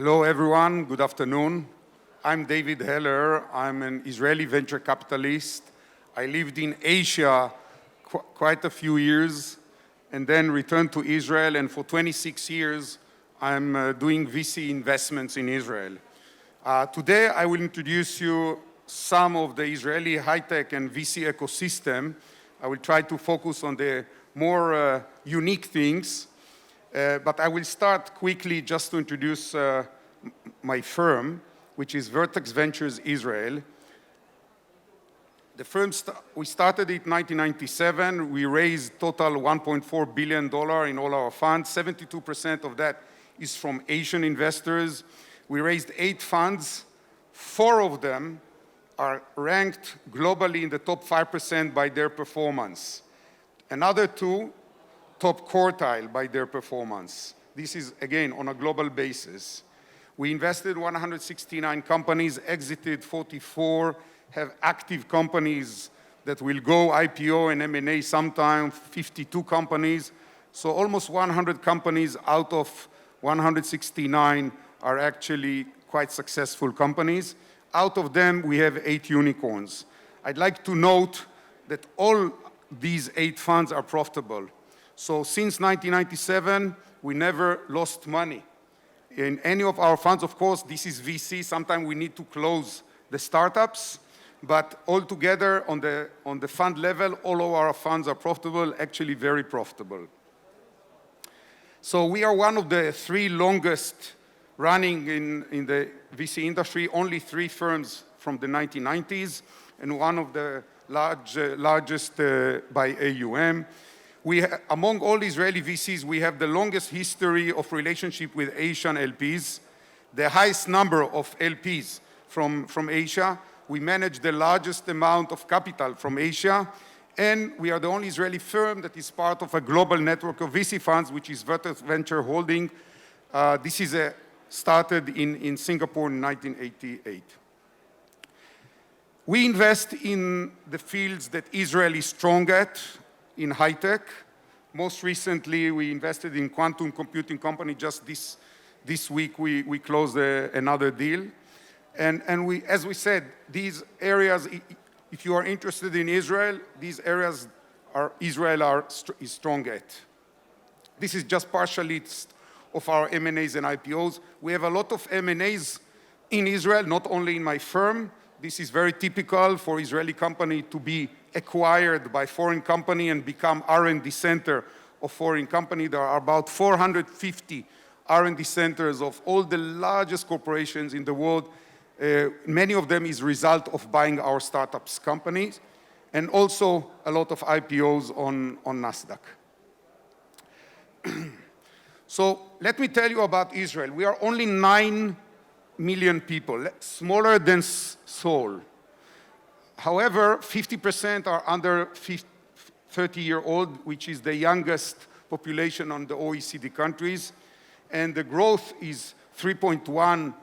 Hello, everyone. Good afternoon. I'm David Heller. I'm an Israeli venture capitalist. I lived in Asia quite a few years and then returned to Israel. And for 26 years, I'm doing VC investments in Israel. Today, I will introduce you some of the Israeli high-tech and VC ecosystem. I will try to focus on the more unique things. But I will start quickly just to introduce my firm, which is Vertex Ventures Israel. The firm, we started in 1997. We raised total $1.4 billion in all our funds. 72% of that is from Asian investors. We raised 8 funds. 4 of them are ranked globally in the top 5% by their performance. Another 2, top quartile by their performance. This is, again, on a global basis. We invested 169 companies, exited 44, have active companies that will go IPO and M&A sometime, 52 companies. So almost 100 companies out of 169 are actually quite successful companies. Out of them, we have 8 unicorns. I'd like to note that all these 8 funds are profitable. So since 1997, we never lost money. In any of our funds, of course, this is VC. Sometimes we need to close the startups. But altogether, on the fund level, all of our funds are profitable, actually very profitable. So we are one of the 3 longest running in the VC industry, only 3 firms from the 1990s, and one of the largest by AUM. Among all Israeli VCs, we have the longest history of relationship with Asian LPs, the highest number of LPs from Asia. We manage the largest amount of capital from Asia, and we are the only Israeli firm that is part of a global network of VC funds, which is Vertex Venture Holding. This is started in Singapore in 1988. We invest in the fields that Israel is strong at, in high-tech. Most recently, we invested in quantum computing company. Just this week, we closed another deal. And we, as we said, these areas, if you are interested in Israel, these areas Israel is strong at. This is just partially of our M&As and IPOs. We have a lot of M&As in Israel, not only in my firm. This is very typical for Israeli company to be acquired by foreign company and become R&D center of foreign company. There are about 450 R&D centers of all the largest corporations in the world. Many of them is result of buying our startups companies, and also a lot of IPOs on NASDAQ. So let me tell you about Israel. We are only 9 million people, smaller than Seoul. However, 50% are under 30-year-old, which is the youngest population on the OECD countries. And the growth is 3.1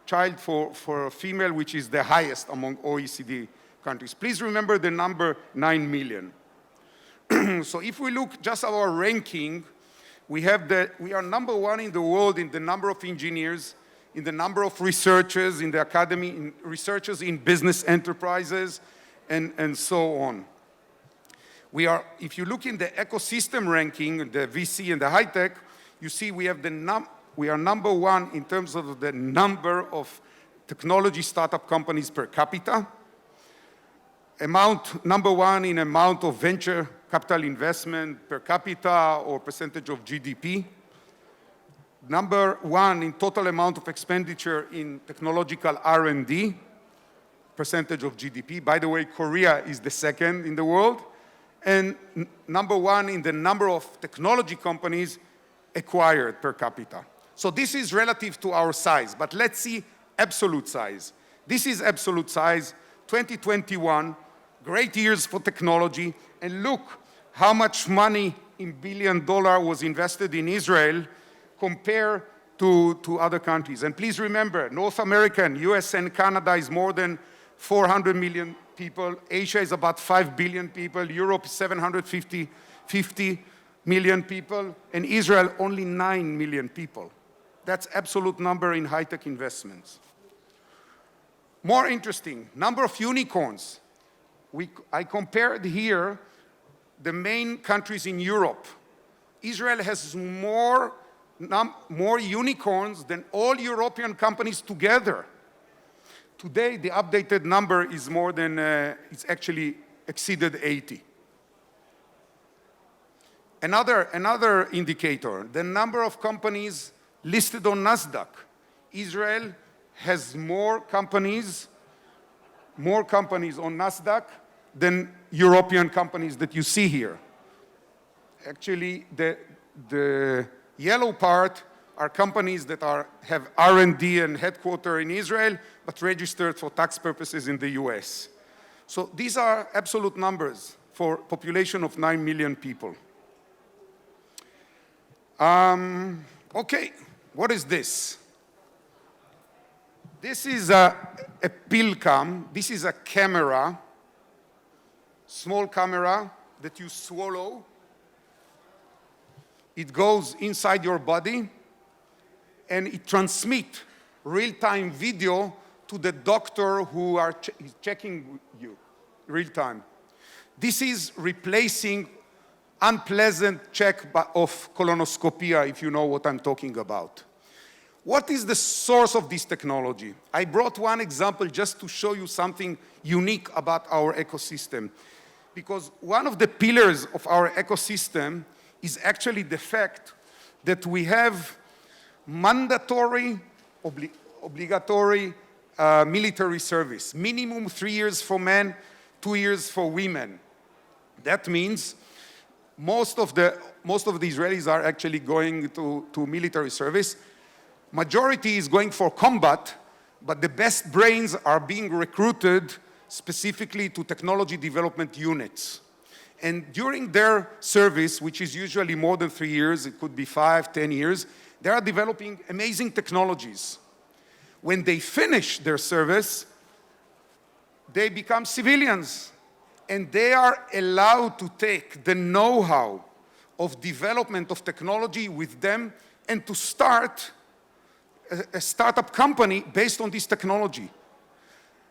child for a female, which is the highest among OECD countries. Please remember the number 9 million. So if we look just at our ranking, we are number 1 in the world in the number of engineers, in the number of researchers in the academy, in researchers in business enterprises, and so on. If you look in the ecosystem ranking, the VC and the high-tech, you see we are number 1 in terms of the number of technology startup companies per capita, number 1 in amount of venture capital investment per capita or percentage of GDP, number 1 in total amount of expenditure in technological R&D, percentage of GDP. By the way, Korea is the 2nd in the world. And number 1 in the number of technology companies acquired per capita. So this is relative to our size, but let's see absolute size. This is absolute size, 2021, great years for technology, and look how much money in $1 billion was invested in Israel compared to other countries. And please remember, North America, US and Canada is more than 400 million people. Asia is about 5 billion people. Europe is 750 million people. And Israel, only 9 million people. That's absolute number in high-tech investments. More interesting, number of unicorns. I compared here the main countries in Europe. Israel has more unicorns than all European companies together. Today, the updated number is more than, it's actually exceeded 80. Another indicator, the number of companies listed on NASDAQ. Israel has more companies on NASDAQ than European companies that you see here. Actually, the yellow part are companies that have R&D and headquarters in Israel, but registered for tax purposes in the US. So these are absolute numbers for a population of 9 million people. Okay, what is this? This is a pill cam. This is a camera, small camera that you swallow. It goes inside your body, and it transmits real-time video to the doctor who is checking you, real-time. This is replacing unpleasant check of colonoscopia, if you know what I'm talking about. What is the source of this technology? I brought one example just to show you something unique about our ecosystem. Because one of the pillars of our ecosystem is actually the fact that we have mandatory, obligatory military service. Minimum 3 years for men, 2 years for women. That means most of the Israelis are actually going to military service. Majority is going for combat, but the best brains are being recruited specifically to technology development units. And during their service, which is usually more than 3 years, it could be 5, 10 years, they are developing amazing technologies. When they finish their service, they become civilians. And they are allowed to take the know-how of development of technology with them and to start a startup company based on this technology.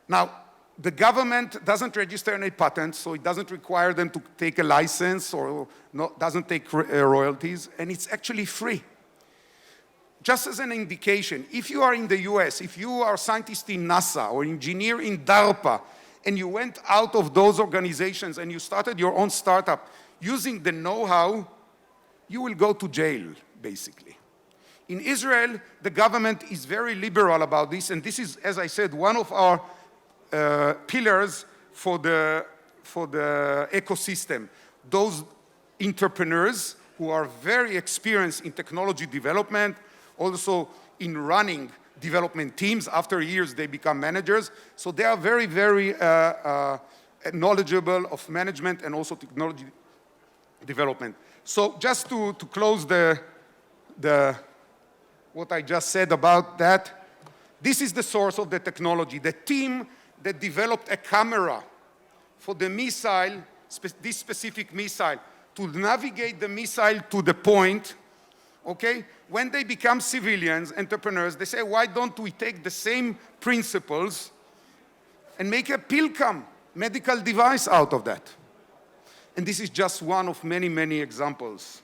Now, the government doesn't register any patents, so it doesn't require them to take a license or doesn't take royalties, and it's actually free. Just as an indication, if you are in the US, if you are a scientist in NASA or engineer in DARPA, and you went out of those organizations and you started your own startup using the know-how, you will go to jail, basically. In Israel, the government is very liberal about this, and this is, as I said, one of our pillars for the ecosystem. Those entrepreneurs who are very experienced in technology development, also in running development teams. After years, they become managers. So they are very, very knowledgeable of management and also technology development. So just to close what I just said about that, this is the source of the technology. The team that developed a camera for the missile, this specific missile, to navigate the missile to the point, okay? When they become civilians, entrepreneurs, they say, why don't we take the same principles and make a pill cam medical device out of that? And this is just one of many, many examples.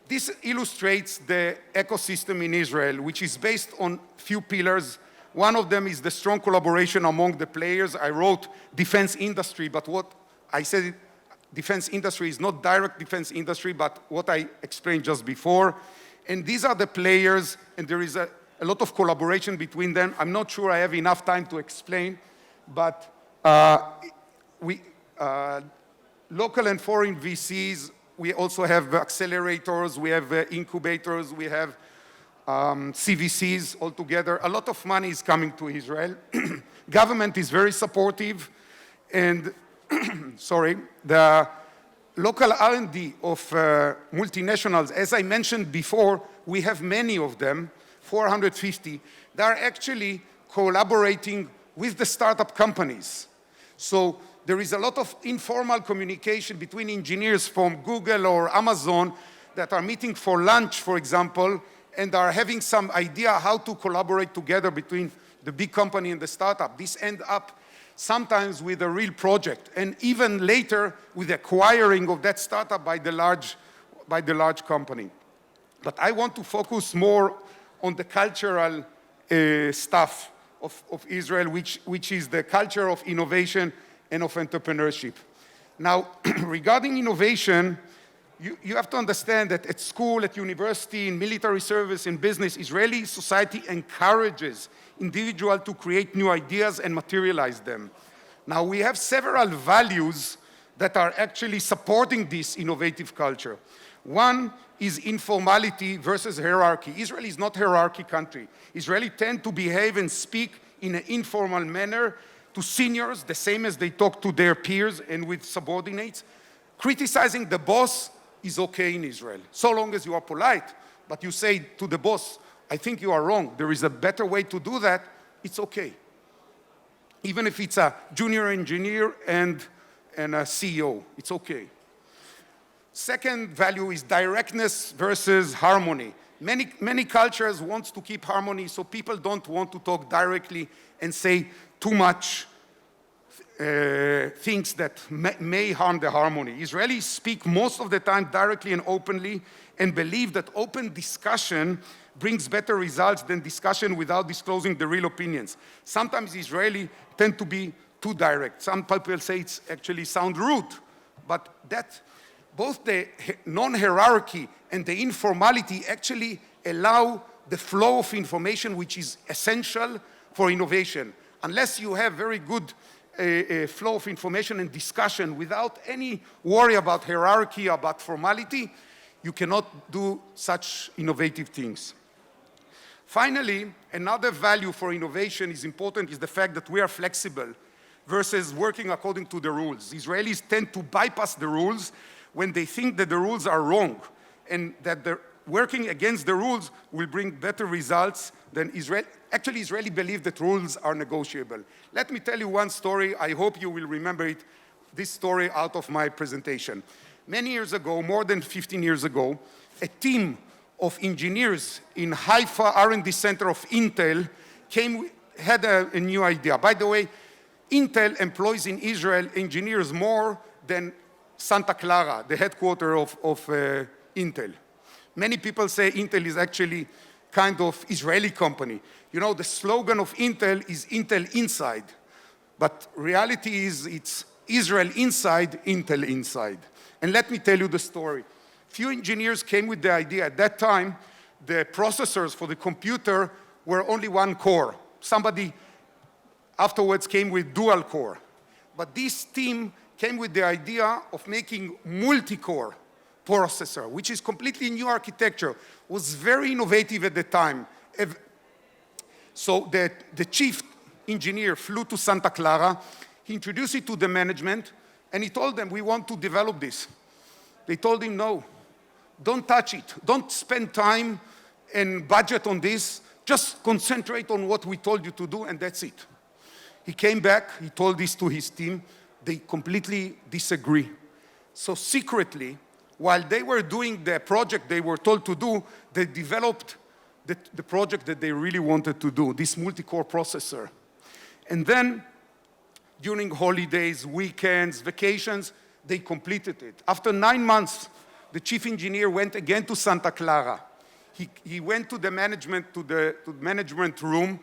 This illustrates the ecosystem in Israel, which is based on few pillars. One of them is the strong collaboration among the players. I wrote defense industry, but what I said, defense industry is not direct defense industry, but what I explained just before. And these are the players, and there is a lot of collaboration between them. I'm not sure I have enough time to explain, but local and foreign VCs, we also have accelerators, we have incubators, we have CVCs altogether. A lot of money is coming to Israel. Government is very supportive, and sorry, the local R&D of multinationals, as I mentioned before, we have many of them, 450. They are actually collaborating with the startup companies. So there is a lot of informal communication between engineers from Google or Amazon that are meeting for lunch, for example, and are having some idea how to collaborate together between the big company and the startup. This ends up sometimes with a real project, and even later with acquiring of that startup by the large company. But I want to focus more on the cultural stuff of Israel, which is the culture of innovation and of entrepreneurship. Now, regarding innovation, you have to understand that at school, at university, in military service, in business, Israeli society encourages individuals to create new ideas and materialize them. Now, we have several values that are actually supporting this innovative culture. One is informality versus hierarchy. Israel is not a hierarchy country. Israelis tend to behave and speak in an informal manner to seniors, the same as they talk to their peers and with subordinates. Criticizing the boss is okay in Israel, so long as you are polite, but you say to the boss, I think you are wrong, there is a better way to do that, it's okay. Even if it's a junior engineer and a CEO, it's okay. Second value is directness versus harmony. Many cultures want to keep harmony, so people don't want to talk directly and say too much things that may harm the harmony. Israelis speak most of the time directly and openly and believe that open discussion brings better results than discussion without disclosing the real opinions. Sometimes Israelis tend to be too direct. Some people say it's actually sound rude, but that both the non-hierarchy and the informality actually allow the flow of information, which is essential for innovation. Unless you have very good flow of information and discussion without any worry about hierarchy, about formality, you cannot do such innovative things. Finally, another value for innovation is important is the fact that we are flexible versus working according to the rules. Israelis tend to bypass the rules when they think that the rules are wrong and that working against the rules will bring better results than Israel. Actually, Israelis believe that rules are negotiable. Let me tell you one story. I hope you will remember it, this story out of my presentation. Many years ago, more than 15 years ago, a team of engineers in Haifa R&D center of Intel had a new idea. By the way, Intel employs in Israel engineers more than Santa Clara, the headquarters of Intel. Many people say Intel is actually kind of Israeli company. You know, the slogan of Intel is Intel inside, but reality is it's Israel inside, Intel inside. And let me tell you the story. Few engineers came with the idea. At that time, the processors for the computer were only one core. Somebody afterwards came with dual core. But this team came with the idea of making multi-core processor, which is completely new architecture, was very innovative at the time. So the chief engineer flew to Santa Clara, he introduced it to the management, and he told them, we want to develop this. They told him, no, don't touch it. Don't spend time and budget on this. Just concentrate on what we told you to do, and that's it. He came back, he told this to his team. They completely disagree. So secretly, while they were doing the project they were told to do, they developed the project that they really wanted to do, this multi-core processor. And then, during holidays, weekends, vacations, they completed it. After 9 months, the chief engineer went again to Santa Clara. He went to the management, to the management room,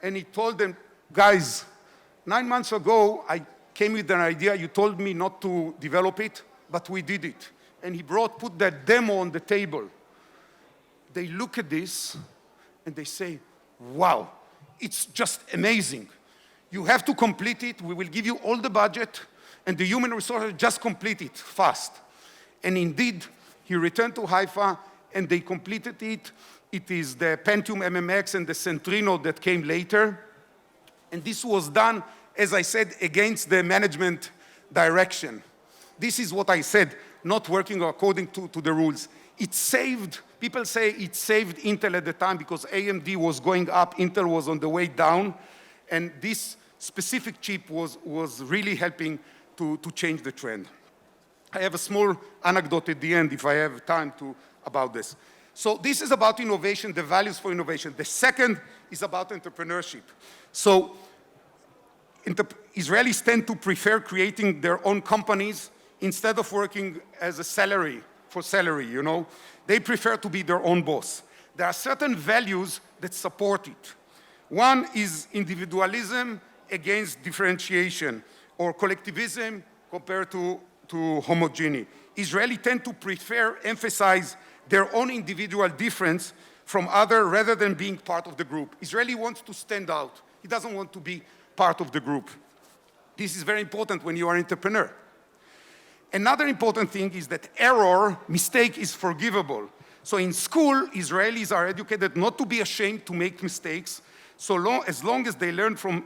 and he told them, guys, 9 months ago, I came with an idea. You told me not to develop it, but we did it. And he put that demo on the table. They look at this, and they say, wow, it's just amazing. You have to complete it. We will give you all the budget, and the human resources just complete it fast. And indeed, he returned to Haifa, and they completed it. It is the Pentium MMX and the Centrino that came later. And this was done, as I said, against the management direction. This is what I said, not working according to the rules. It saved, people say it saved Intel at the time because AMD was going up, Intel was on the way down, and this specific chip was really helping to change the trend. I have a small anecdote at the end, if I have time to, about this. So this is about innovation, the values for innovation. The second is about entrepreneurship. So Israelis tend to prefer creating their own companies instead of working as a salary, for salary, you know. They prefer to be their own boss. There are certain values that support it. One is individualism against differentiation, or collectivism compared to homogeneity. Israelis tend to emphasize their own individual difference from others rather than being part of the group. Israeli wants to stand out. He doesn't want to be part of the group. This is very important when you are an entrepreneur. Another important thing is that mistake is forgivable. So in school, Israelis are educated not to be ashamed to make mistakes, as long as they learn from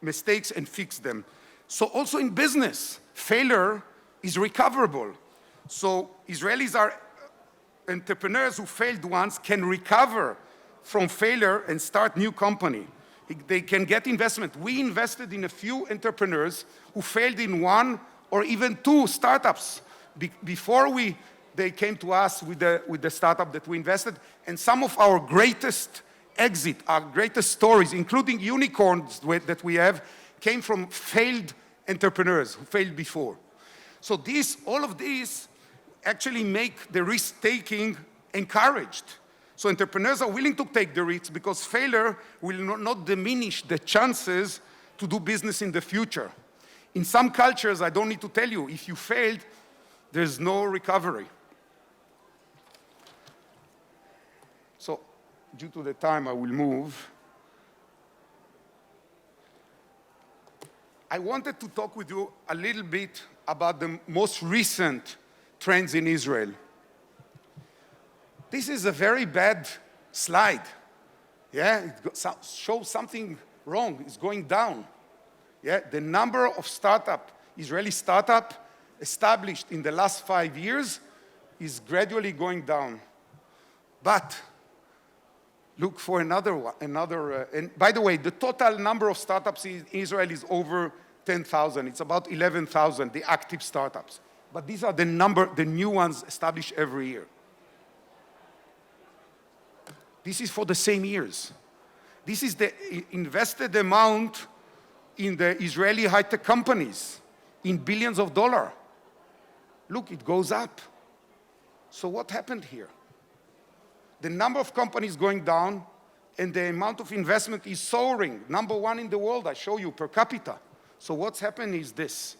mistakes and fix them. So also in business, failure is recoverable. So Israelis are entrepreneurs who failed once can recover from failure and start new company. They can get investment. We invested in a few entrepreneurs who failed in one or even two startups before they came to us with the startup that we invested. And some of our greatest our greatest stories, including unicorns that we have, came from failed entrepreneurs who failed before. So all of these actually make the risk-taking encouraged. So entrepreneurs are willing to take the risks because failure will not diminish the chances to do business in the future. In some cultures, I don't need to tell you, if you failed, there's no recovery. So due to the time, I will move. I wanted to talk with you a little bit about the most recent trends in Israel. This is a very bad slide. Yeah, it shows something wrong. It's going down. Yeah, the number of Israeli startup established in the last 5 years is gradually going down. But look for another one. And by the way, the total number of startups in Israel is over 10,000. It's about 11,000, the active startups. But these are the new ones established every year. This is for the same years. This is the invested amount in the Israeli high-tech companies in billions of dollars. Look, it goes up. So what happened here? The number of companies going down and the amount of investment is soaring. Number one in the world, I show you, per capita. So what's happened is this.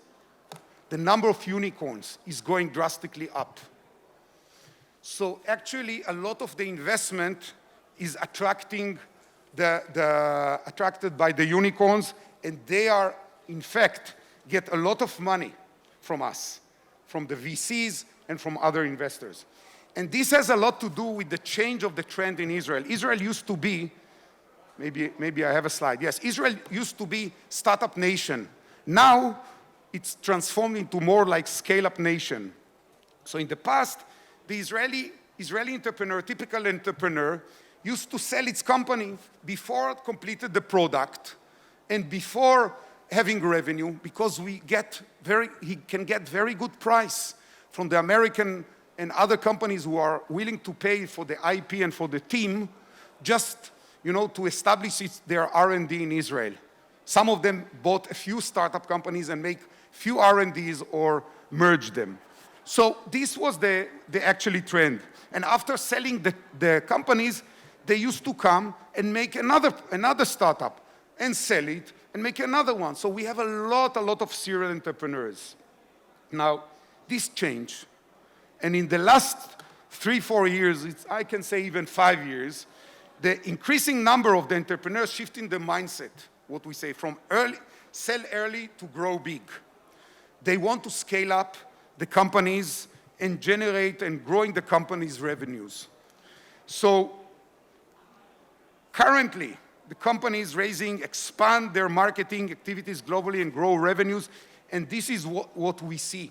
The number of unicorns is going drastically up. So actually, a lot of the investment is attracted by the unicorns, and they are, in fact, get a lot of money from us, from the VCs and from other investors. And this has a lot to do with the change of the trend in Israel. Israel used to be, maybe I have a slide. Yes, Israel used to be startup nation. Now, it's transformed into more like scale-up nation. So in the past, the Israeli entrepreneur, typical entrepreneur, used to sell its company before it completed the product and before having revenue, because he can get very good price from the American and other companies who are willing to pay for the IP and for the team, just to establish their R&D in Israel. Some of them bought a few startup companies and make few R&Ds or merge them. So this was the actually trend. And after selling the companies, they used to come and make another startup and sell it and make another one. So we have a lot of serial entrepreneurs. Now, this changed. And in the last 3-4 years, I can say even 5 years, the increasing number of the entrepreneurs shifting the mindset, what we say, from sell early to grow big. They want to scale up the companies and generate and growing the company's revenues. So currently, the companies expand their marketing activities globally and grow revenues. And this is what we see.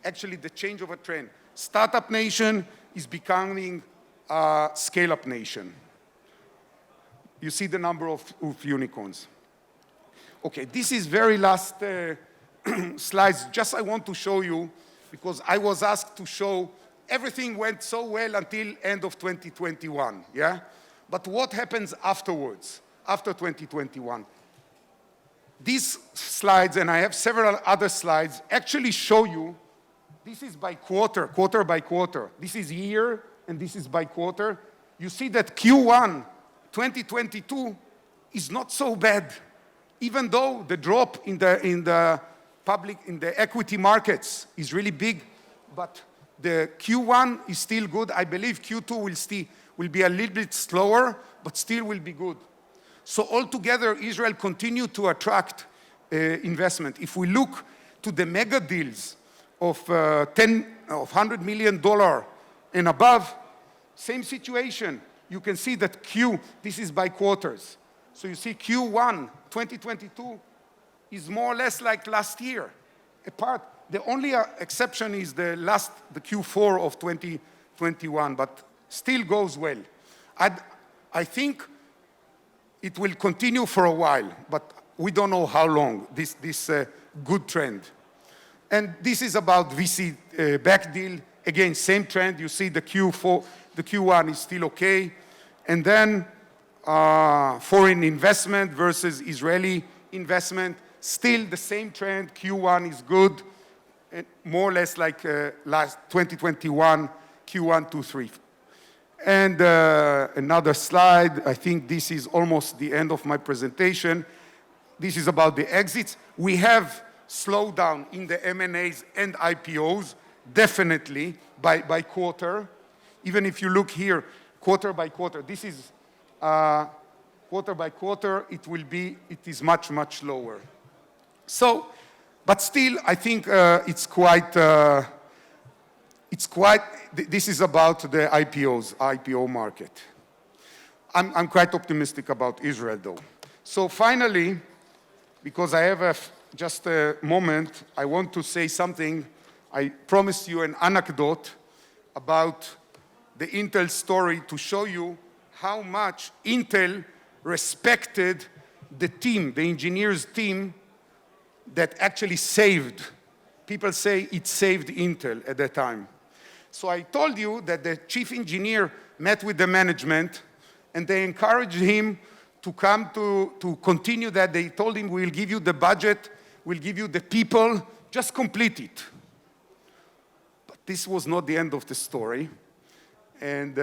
Actually, the change of a trend. Startup nation is becoming a scale-up nation. You see the number of unicorns. Okay, this is very last slides. Just I want to show you because I was asked to show everything went so well until end of 2021, yeah? But what happens afterwards, after 2021? These slides, and I have several other slides, actually show you, this is by quarter, quarter by quarter. This is year, and this is by quarter. You see that Q1 2022 is not so bad, even though the drop in the equity markets is really big, but the Q1 is still good. I believe Q2 will be a little bit slower, but still will be good. So altogether, Israel continued to attract investment. If we look to the mega deals of $100 million and above, same situation. You can see that this is by quarters. So you see Q1 2022 is more or less like last year. The only exception is the Q4 of 2021, but still goes well. I think it will continue for a while, but we don't know how long, this good trend. And this is about VC back deal. Again, same trend. You see the Q1 is still okay. And then foreign investment versus Israeli investment, still the same trend. Q1 is good, more or less like last 2021, Q1, 2, 3. And another slide. I think this is almost the end of my presentation. This is about the exits. We have slowed down in the M&As and IPOs, definitely by quarter. Even if you look here, quarter by quarter, this is quarter by quarter, it is much, much lower. So, but still, I think this is about the IPO market. I'm quite optimistic about Israel, though. So finally, because I have just a moment, I want to say something. I promised you an anecdote about the Intel story to show you how much Intel respected the team, the engineers' team that actually saved. People say it saved Intel at that time. So I told you that the chief engineer met with the management and they encouraged him to come to continue that. They told him, we'll give you the budget, we'll give you the people, just complete it. But this was not the end of the story. And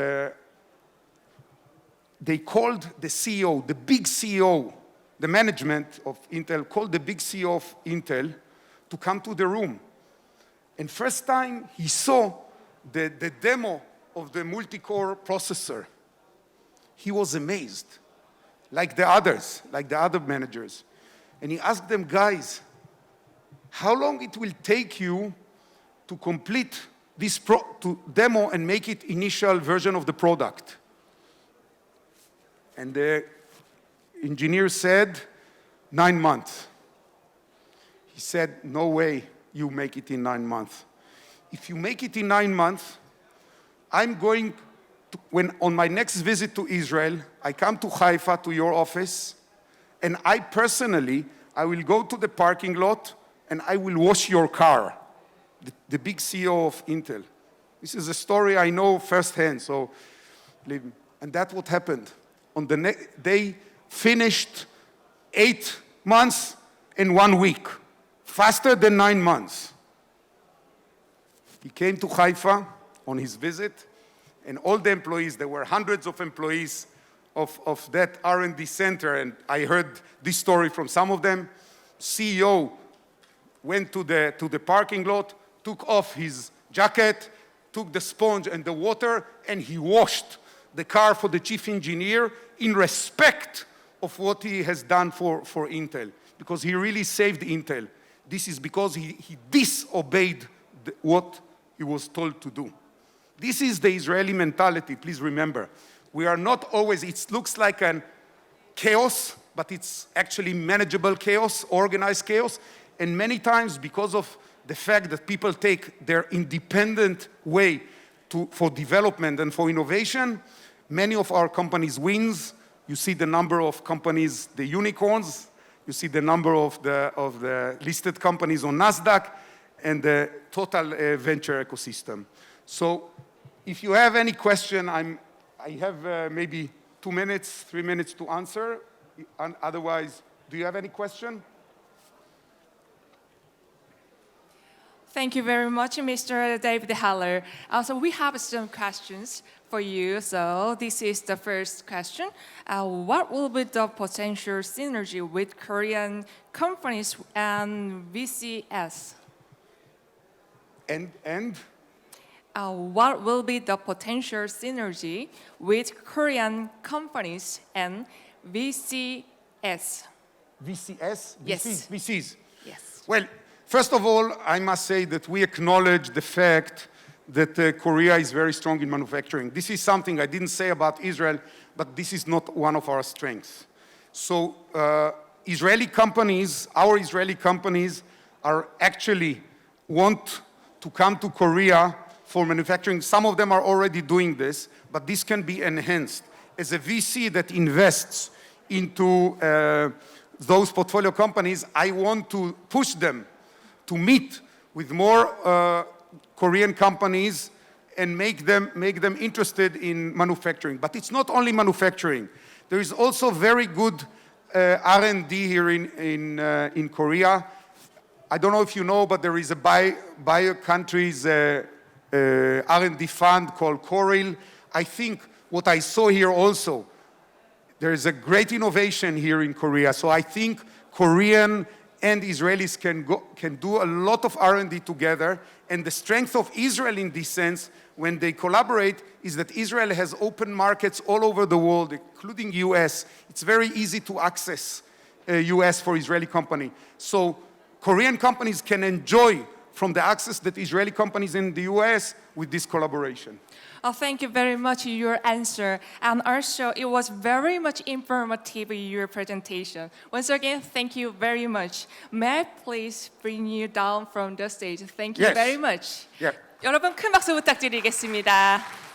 they called the CEO, the big CEO, the management of Intel, called the big CEO of Intel to come to the room. And first time he saw the demo of the multi-core processor, he was amazed, like the others, like the other managers. And he asked them, guys, how long it will take you to complete this to demo and make it initial version of the product? And the engineer said, 9 months. He said, no way you make it in 9 months. If you make it in 9 months, I'm going to, on my next visit to Israel, I come to Haifa, to your office, and I will go to the parking lot and I will wash your car. The big CEO of Intel. This is a story I know firsthand, so leave me. And that's what happened. They finished 8 months in 1 week, faster than 9 months. He came to Haifa on his visit, and all the employees, there were hundreds of employees of that R&D center, and I heard this story from some of them. CEO went to the parking lot, took off his jacket, took the sponge and the water, and he washed the car for the chief engineer in respect of what he has done for Intel, because he really saved Intel. This is because he disobeyed what he was told to do. This is the Israeli mentality, please remember. We are not always, it looks like a chaos, but it's actually manageable chaos, organized chaos, and many times because of the fact that people take their independent way for development and for innovation, many of our companies wins. You see the number of companies, the unicorns, you see the number of the listed companies on NASDAQ, and the total venture ecosystem. So if you have any question, I have maybe 2 minutes, 3 minutes to answer. And otherwise, do you have any question? Thank you very much, Mr. David Heller. So we have some questions for you. So this is the first question. What will be the potential synergy with Korean companies and VCS? And? What will be the potential synergy with Korean companies and VCS? VCS? Yes. VCs? Yes. Well, first of all, I must say that we acknowledge the fact that Korea is very strong in manufacturing. This is something I didn't say about Israel, but this is not one of our strengths. So Israeli companies, our Israeli companies, are actually want to come to Korea for manufacturing. Some of them are already doing this, but this can be enhanced. As a VC that invests into those portfolio companies, I want to push them to meet with more Korean companies and make them interested in manufacturing. But it's not only manufacturing. There is also very good R&D here in Korea. I don't know if you know, but there is a bio countries R&D fund called Coril. I think what I saw here also, there is a great innovation here in Korea. So I think Korean and Israelis can do a lot of R&D together. And the strength of Israel in this sense, when they collaborate, is that Israel has open markets all over the world, including US. It's very easy to access US for Israeli company. So Korean companies can enjoy from the access that Israeli companies in the US with this collaboration. Thank you very much for your answer. And also, it was very much informative in your presentation. Once again, thank you very much. May I please bring you down from the stage? Thank you Yes. very much. Yeah. 여러분 큰 박수 부탁드리겠습니다.